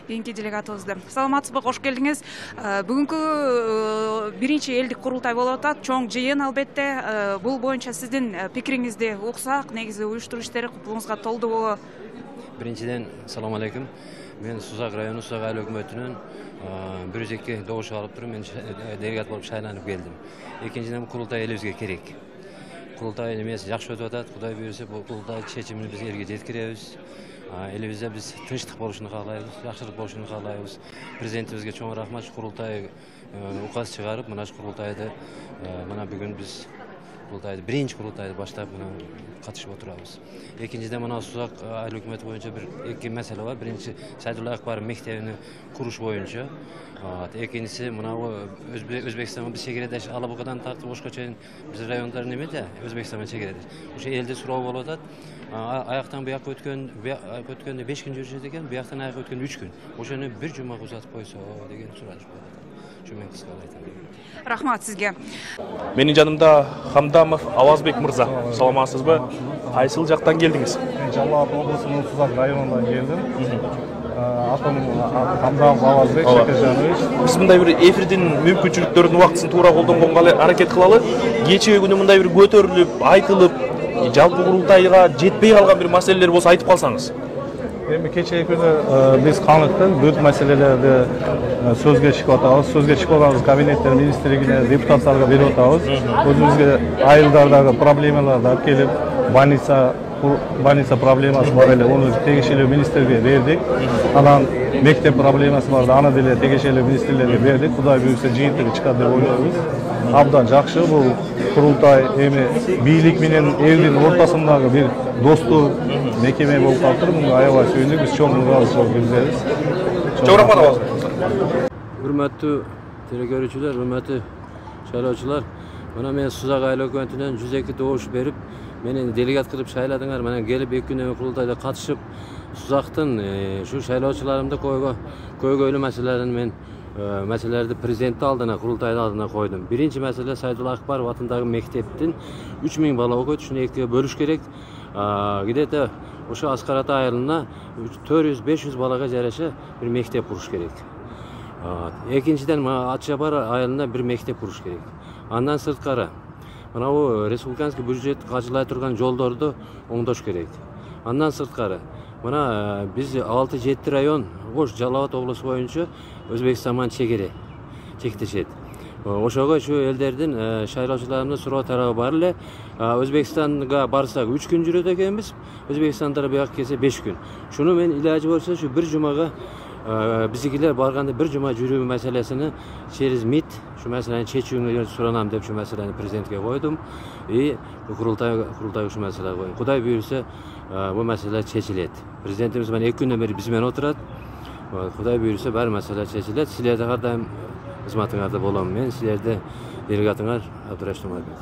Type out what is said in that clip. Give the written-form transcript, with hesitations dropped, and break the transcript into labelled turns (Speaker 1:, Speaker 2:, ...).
Speaker 1: кийинки делегатыбызды. Саламатсызбы, кош келдиңиз. Бүгүнкү биринчи элдик курултай болуп атат. Чоң жыйын албетте. Бул боюнча сиздин пикириңизди уксак, негизи уюштуруу иштери кулуңузга толдубу?
Speaker 2: Биринчиден, салам алейкум. Мен Сузак району Сузак айыл өкмөтүнүн 102 добуш алып туруп, мен делегат болуп шайланып келдим. Экинчиден, курултай элибизге керек. Курултай эмес жакшы өтүп атат. Кудай буйрса, бул курултай чечимин биз элге жеткиребиз. Элибизде биз тынчтык болушун каалайбыз, жакшылык болушун каалайбыз. Президентибизге чоң рахмат, курултай указ чыгарып, мына курултайды мына бүгүн биз курултайды биринчи курултайды баштап катышып отурабыз. Экинчиден, мына Сузак айыл өкмөтү боюнча эки маселе бар. Биринчи, Сайдулла Акбаров мектебин куруш боюнча. Экинчиси, мына Өзбекстанга биз чегередеш Алабукадан тартып Ошко чейин биз райондор немеде, Өзбекстанга чегередеш. Ошо элде суроо болуп атат. Аяктан буякка өткөндө 5 күн жүрүшөт экен, буяктан аякка өткөндө 3 күн. Ошону бир жумага узатып койсо деген сураш болот. Мен кыскалап айтам.
Speaker 1: Рахмат сизге.
Speaker 3: Менин жанымда Хамдамов Авазбек мырза. Саламатсызбы? Кайсыл жактан келдиңиз?
Speaker 4: Мен Жалал Абад облусунун Сузак районунан келдим. Атым Хамдамов Авазбек Шекержанович.
Speaker 3: Биз мындай бир эфирдин мүмкүнчүлүктөрүнүн убактысын туура колдонгонго аракет кылалы. Кечээ күнү мындай бир көтөрүлүп, айтылып, жалпы курултайга жетпей калган бир маселелер болсо айтып калсаңыз.
Speaker 4: Эми кечээ күнү биз каныктын бүт маселелерди сөзгө чыгып атабыз. Сөзгө чыгып алганбыз кабинеттер министрлигине, депутаттарга берип атабыз. Өзүбүзгө айылдардагы проблемаларды алып келип, больница проблемасы бар эле, ону тегишелүү министрге бердик. Анан мектеп проблемасы бар, аны деле тегишелүү министрлерге бердик. Кудай буйрса жыйынтыгы чыгат деп ойлойбуз. Абдан жакшы, бул курултай эми бийлик менен элдин ортосундагы бир достук мекеме болуп калыптыр. Муга аябай сүйүндүк, биз чоң ыраазычылык билдиребиз.
Speaker 3: Чоң рахмат.
Speaker 2: Урматтуу телекөрүүчүлөр, урматтуу шайлоочулар, мына мен Сузак айыл өкмөтүнөн 102 добуш берип, мени делегат кылып шайладыңар. Мына келип 2 күнү курултайда катышып, Сузактын ушу шайлоочуларымды көйгөйлүү маселелерди президенттин алдына, курултайдын алдына койдум. Биринчи маселе Сайдулла Акбаров атындагы мектептин 3000 бала окуйт, ушуну экиге бөлүш керек. Где-то ошо Аскар Ата айылына 400-500 балага жараша бир мектеп куруш керек. Экинчиден, Ат Шабар айылына бир мектеп куруш керек. Андан сырткары, мына республиканский бюджет каржылай турган жолдорду оңдош керек. Андан сырткары, мына биз 6-7 район Ош Жалал Абад облусу боюнча Өзбекстан менен чектешет. Ошого ушу элдердин шайлоочуларынын суроо тарабы бар эле. Өзбекстанга барсак 3 күн жүрөт экенбиз, Өзбекстандагы буяка келсе 5 күн. Шуну мен илажы болсо ушу бир жумага биздикилер барганда бир жума жүрүү маселесини через МИД ушу маселени чечүүңү суранам деп ушу маселени президентке койдум. Курултай ушу маселени койду. Кудай буйрса бул маселе чечилет. Президентибиз менен 2 күндөн бери биз менен отурат. Кудай буйрса баары маселе чечилет. Силерде ар дайым кызматыңарда болом. Мен силерде делегатыңар Абдурашид Умарбеков.